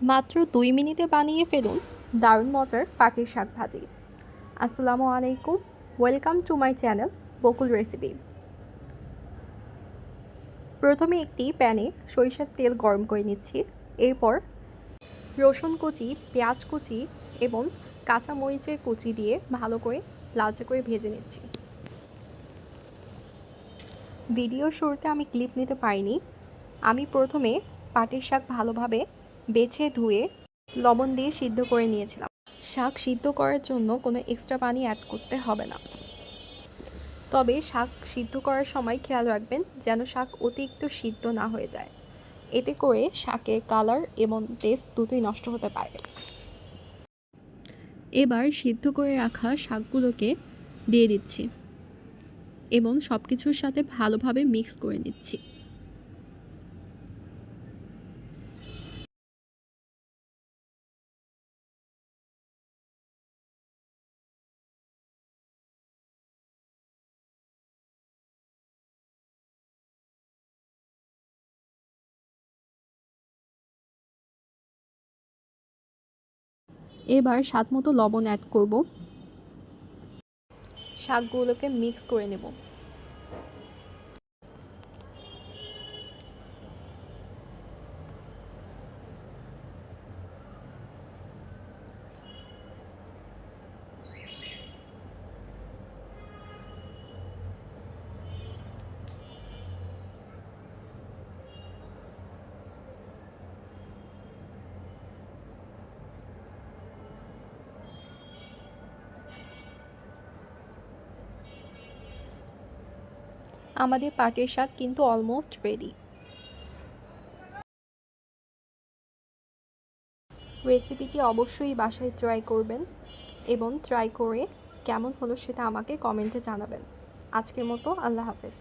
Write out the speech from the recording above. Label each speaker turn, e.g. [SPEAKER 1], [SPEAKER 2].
[SPEAKER 1] মাত্র 2 মিনিটে বানিয়ে ফেলুন দারুণ মজার পাটির শাক ভাজি। আসসালামু আলাইকুম, welcome to my channel Bakul recipe. প্রথমে একটি প্যানে সরিষার তেল গরম করে নিচ্ছি। এরপর রসুন কুচি, পেঁয়াজ কুচি এবং কাঁচা মরিচের কুচি দিয়ে ভালো করে লালচে করে ভেজে নিচ্ছি। ভিডিও শুরুতে আমি ক্লিপ নিতে পারিনি। আমি প্রথমে পাটির শাক ভালোভাবে বেছে ধুয়ে লবণ দিয়ে সিদ্ধ করে নিয়েছিলাম। শাক সিদ্ধ করার জন্য কোনো এক্সট্রা পানি অ্যাড করতে হবে না, তবে শাক সিদ্ধ করার সময় খেয়াল রাখবেন যেন শাক অতিরিক্ত সিদ্ধ না হয়ে যায়, এতে করে শাকের কালার এবং টেস্ট দুটোই নষ্ট হতে পারে। এবার সিদ্ধ করে রাখা শাকগুলোকে দিয়ে দিচ্ছি এবং সব কিছুর সাথে ভালোভাবে মিক্স করে নিচ্ছি। এবার স্বাদমতো লবণ অ্যাড করব, শাকগুলোকে মিক্স করে নেব। আমাদের পাটের শাক কিন্তু অলমোস্ট রেডি। রেসিপিটি অবশ্যই বাসায় ট্রাই করবেন এবং ট্রাই করে কেমন হলো সেটা আমাকে কমেন্টে জানাবেন। আজকের মতো আল্লাহ হাফেজ।